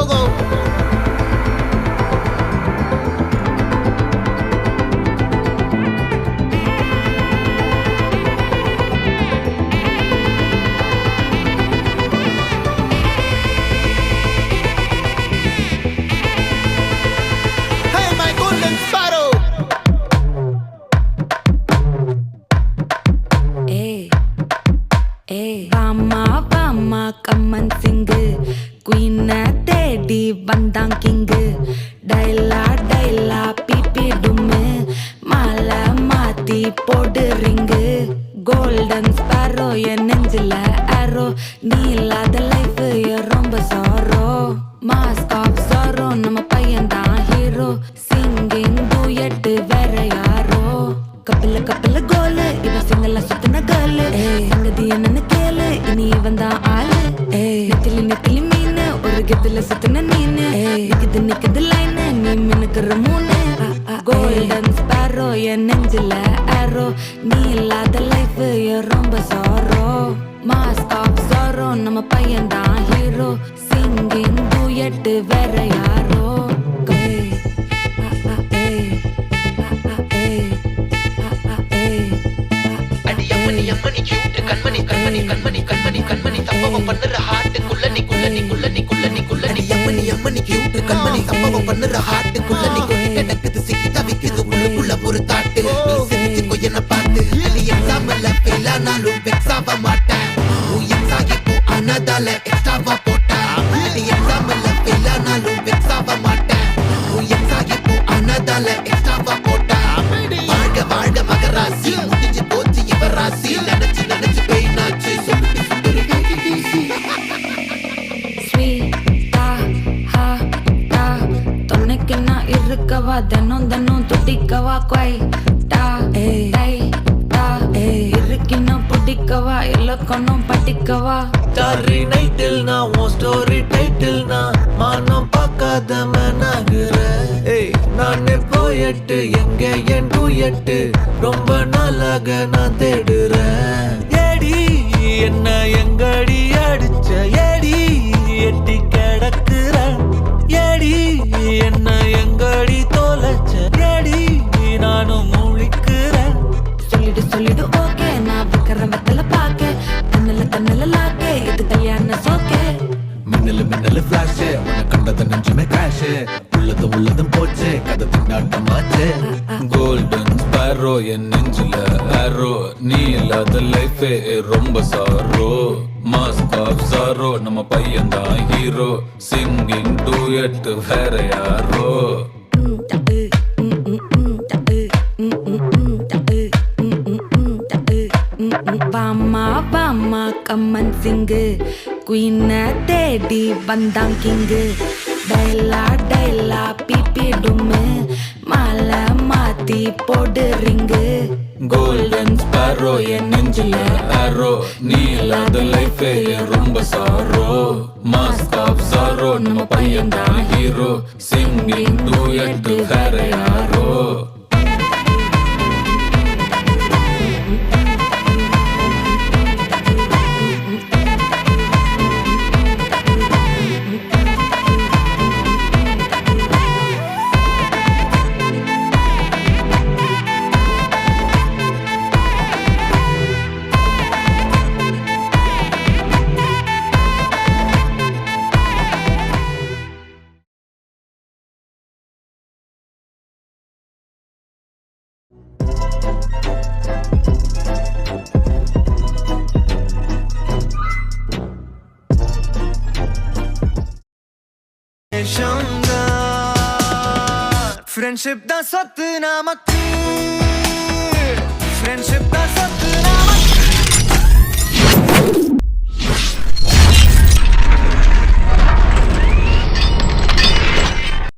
go. Hey, my golden sparrow. வாமா வாமா கம்மன் சிங்கு குயின தேடி வந்தான் கிங்கு டைலா டைலா பிபி டும்மு மாலை மாத்தி போடு ரிங்கு கோல்டன் ஸ்பாரோ என் நெஞ்சில ஆரோ நீ இல்லாத லைஃப் ரொம்ப சாரோ மாஸ்க் ஆஃப் சாரோ நம்ம பையன் தான் ஹீரோ சிங்கிங் டூயட் வேற யாரோ கப்பில கப்பில கோலு இவன் சிங்கல சுத்தின கேர்ளு சங்கதி என்னன்னு கேளு இனி இவன் தான் ஆளு நெத்திலி நெத்திலி மீனு ஒரு கெத்துல சுத்தின நீனு நிக்குது நிக்குது லைனு நீ மினுக்குற மூணு கோல்டன் ஸ்பாரோ என் நெஞ்சில ஆரோ நீ இல்லாத லைஃப் ரொம்ப சாரோ மாஸ்க் ஆஃப் சாரோ நம்ம பையன் தான் ஹீரோ சிங்கிங் டூயட் வேற யாரோ அம்மணி கியூட் கண்மணி கண்மணி கண்மணி கண்மணி கண்மணி சம்பவம் பண்ணுற ஹார்ட்டுக்குள்ள நீ குள்ள நீ குள்ள நீ குள்ள நீ குள்ள நீ அம்மணி கியூட் கண்மணி சம்பவம் பண்ணுற ஹார்ட்டுக்குள்ள நீ கிடக்குது சிக்கி தவிக்குது உள்ளுக்குள்ள ஒரு தாட்டு நீ சிரிச்சுக்கோ என்ன பார்த்து நீ எக்ஸாம்ல ஃபெயில் ஆனாலும் வெக்ஸ் ஆக மாட்டேன் உன் எக்ஸாம் இப்போ ஆனதால எக்ஸ்ட்ராவா போட்டேன் நீ எக்ஸாம்ல ஃபெயில் ஆனாலும் வெக்ஸ் ஆக மாட்டேன் உன் எக்ஸாம் இப்போ ஆனதால எக்ஸ்ட்ராவா போட்டேன் வாழ்க வாழ்க மகராசி முடிஞ்சு போச்சு இவ ராசி நினைச்சு நினைச்சு பெயினாச்சு சொல்லிட்டு சுந்தரி ஸ்வீட்டா ஹா டா தொன்னைக்கு நான் இருக்கவா தினம் தினம் துடிக்கவா குவைட்டா டை டா இருக்கின்னா பிடிக்கவா இலக்கணம் படிக்கவா ஸ்டாரி நைட்டில் நான் உன் ஸ்டோரி டைட்டில் நான் மானம் பார்க்காத மனாகுற நானே போயட்டு எங்க என் டூயட்டு ரொம்ப நாளாக நான் தேடுறேன் ஏடி என்ன எங்கடி அடிச்ச ஏடி எட்டி கிடக்குற ஏடி என்ன எங்கடி தொலைச்ச ஏடி நானும் முழிக்கிறேன் சொல்லிடு சொல்லிடு ஓகே நான் வைக்கிற வெத்தல பாக்க தன்னல தன்னல லாக்கே இது கல்யாண சோக்கே மின்னலு மின்னலு ஃபிளாஷ் உன்னை கண்டத நெஞ்சுமே கிராஷ் உள்ளதும் போச்சு கதை திண்டாட்டமாச்சு கோல்டன் ஸ்பாரோ என் நெஞ்சில ஆரோ நீ இல்லாத லைஃபே ரொம்ப சாரோ மாஸ்க் ஆஃப் சாரோ நம்ம பையன் தான் ஹீரோ சிங்கிங் டூயட் வேற யாரோ வாமா வாமா கம்மன் சிங்கு குயின தேடி வந்தான் கிங்கு டைலா டைலா பிபி டும்மு மாலை மாத்தி போடு ரிங்கு கோல்டன் ஸ்பாரோ என் நெஞ்சில ஆரோ நீ இல்லாத லைஃபே ரொம்ப சாரோ மாஸ்க் ஆஃப் சாரோ நம்ம பையன் தான் ஹீரோ சிங்கிங் டூயட் வேற யாரோ Friendship da sattu namakku Friendship da sattu namakku